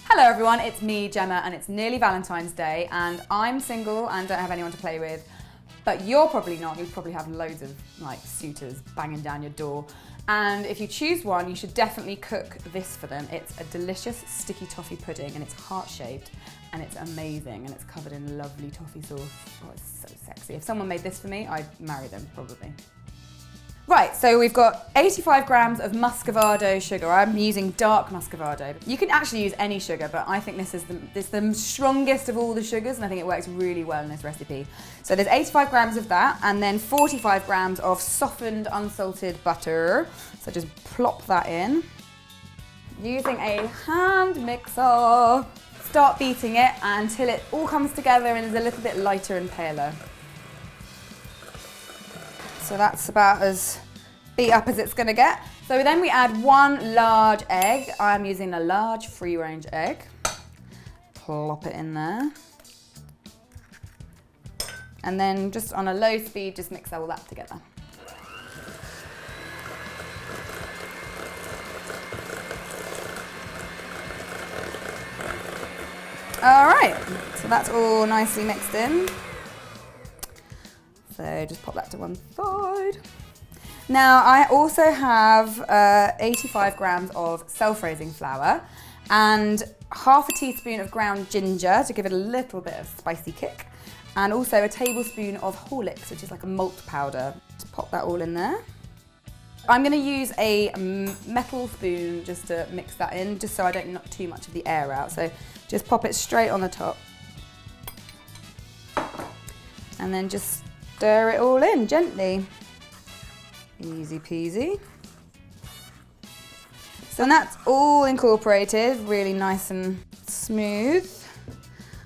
Hello everyone, it's me, Jemma, and it's nearly Valentine's Day, and I'm single and don't have anyone to play with, but you're probably not. You probably have loads of suitors banging down your door. And if you choose one, you should definitely cook this for them. It's a delicious sticky toffee pudding, and it's heart-shaped, and it's amazing, and it's covered in lovely toffee sauce. Oh, it's so sexy. If someone made this for me, I'd marry them, probably. Right, so we've got 85 grams of muscovado sugar. I'm using dark muscovado. You can actually use any sugar, but I think this is the strongest of all the sugars, and I think it works really well in this recipe. So there's 85 grams of that, and then 45 grams of softened unsalted butter. So just plop that in. Using a hand mixer, start beating it until it all comes together and is a little bit lighter and paler. So that's about as beat up as it's gonna get. So then we add one large egg. I'm using a large free range egg. Plop it in there. And then just on a low speed, just mix all that together. All right, so that's all nicely mixed in. So just pop that to one side. Now I also have 85 grams of self-raising flour and half a teaspoon of ground ginger to give it a little bit of spicy kick, and also a tablespoon of Horlicks, which is like a malt powder. Just pop that all in there. I'm going to use a metal spoon just to mix that in, just so I don't knock too much of the air out. So just pop it straight on the top. And then just stir it all in gently. Easy peasy. So that's all incorporated, really nice and smooth.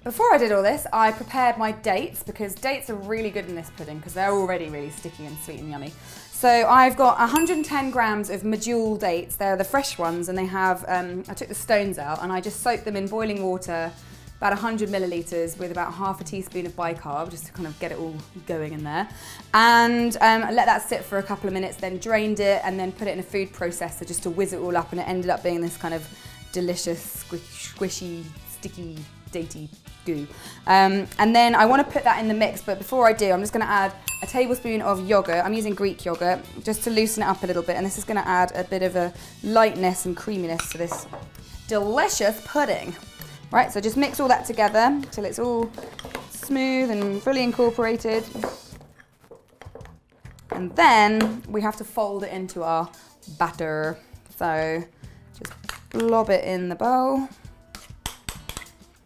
Before I did all this, I prepared my dates, because dates are really good in this pudding because they're already really sticky and sweet and yummy. So I've got 110 grams of medjool dates. They're the fresh ones, and they have, I took the stones out and I just soaked them in boiling water, about 100 millilitres with about half a teaspoon of bicarb, just to kind of get it all going in there. And let that sit for a couple of minutes, then drained it and then put it in a food processor just to whiz it all up, and it ended up being this kind of delicious, squishy, sticky, datey goo. And then I want to put that in the mix, but before I do, I'm just going to add a tablespoon of yogurt. I'm using Greek yogurt just to loosen it up a little bit, and this is going to add a bit of a lightness and creaminess to this delicious pudding. Right, so just mix all that together till it's all smooth and fully incorporated. And then we have to fold it into our batter. So just blob it in the bowl.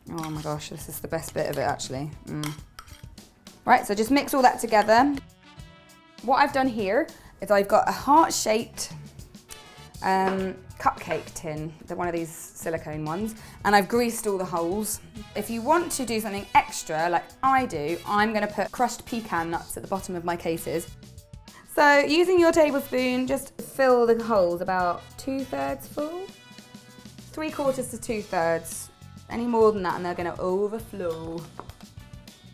Oh my gosh, this is the best bit of it actually. Right, so just mix all that together. What I've done here is I've got a heart-shaped cupcake tin, they're one of these silicone ones, and I've greased all the holes. If you want to do something extra like I do, I'm going to put crushed pecan nuts at the bottom of my cases. So using your tablespoon, just fill the holes about 2/3 full, 3/4 to 2/3. Any more than that and they're going to overflow.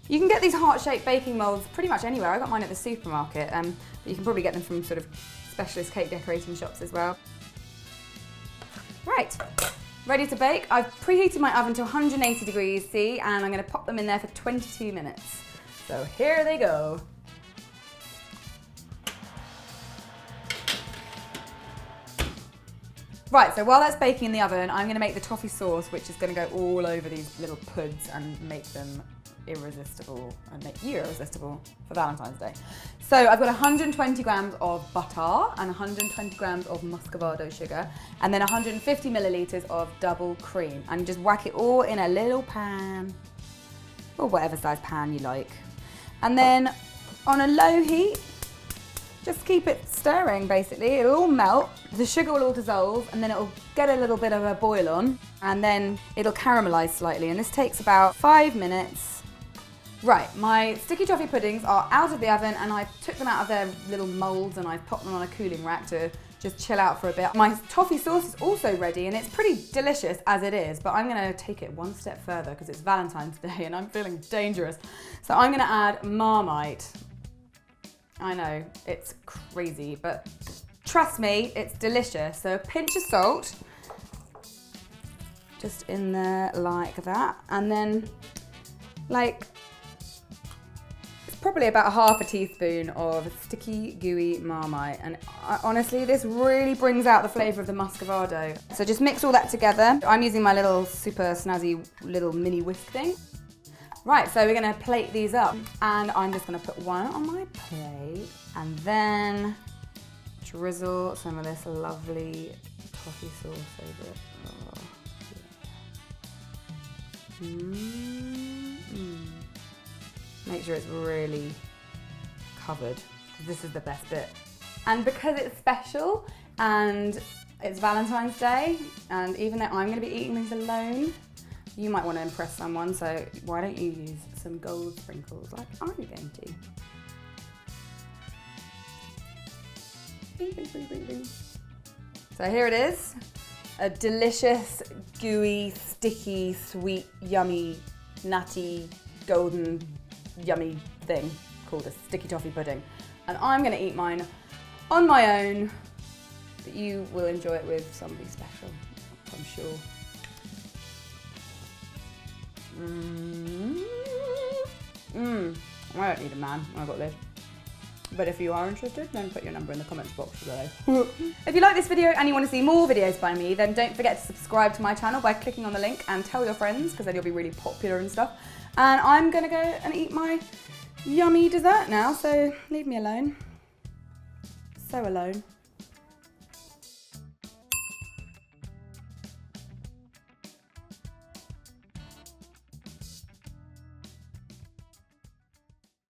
You can get these heart-shaped baking molds pretty much anywhere. I got mine at the supermarket, but you can probably get them from sort of specialist cake decorating shops as well. Right, ready to bake. I've preheated my oven to 180 degrees C, and I'm going to pop them in there for 22 minutes. So here they go. Right, so while that's baking in the oven, I'm going to make the toffee sauce, which is going to go all over these little puds and make them irresistible, and make you irresistible for Valentine's Day. So I've got 120 grams of butter and 120 grams of muscovado sugar, and then 150 millilitres of double cream, and just whack it all in a little pan, or whatever size pan you like. And then on a low heat, just keep it stirring basically. It'll all melt, the sugar will all dissolve, and then it'll get a little bit of a boil on, and then it'll caramelise slightly, and this takes about 5 minutes. Right, my sticky toffee puddings are out of the oven, and I took them out of their little moulds and I've popped them on a cooling rack to just chill out for a bit. My toffee sauce is also ready, and it's pretty delicious as it is, but I'm gonna take it one step further because it's Valentine's Day and I'm feeling dangerous. So I'm gonna add Marmite. I know, it's crazy, but trust me, it's delicious. So a pinch of salt, just in there like that. And then like, it's probably about half a teaspoon of sticky, gooey Marmite. And honestly, this really brings out the flavour of the muscovado. So just mix all that together. I'm using my little super snazzy little mini whisk thing. Right, so we're gonna plate these up. And I'm just gonna put one on my plate and then drizzle some of this lovely toffee sauce over it. Oh, yeah. Make sure it's really covered. This is the best bit. And because it's special and it's Valentine's Day, and even though I'm gonna be eating these alone, you might want to impress someone, so why don't you use some gold sprinkles like I'm going to. Bing, bing, bing, bing, bing. So here it is, a delicious, gooey, sticky, sweet, yummy, nutty, golden, yummy thing called a sticky toffee pudding. And I'm going to eat mine on my own, but you will enjoy it with somebody special, I'm sure. I don't need a man, I've got this. But if you are interested, then put your number in the comments box below. If you like this video and you want to see more videos by me, then don't forget to subscribe to my channel by clicking on the link and tell your friends, because then you'll be really popular and stuff. And I'm gonna go and eat my yummy dessert now, so leave me alone. So alone.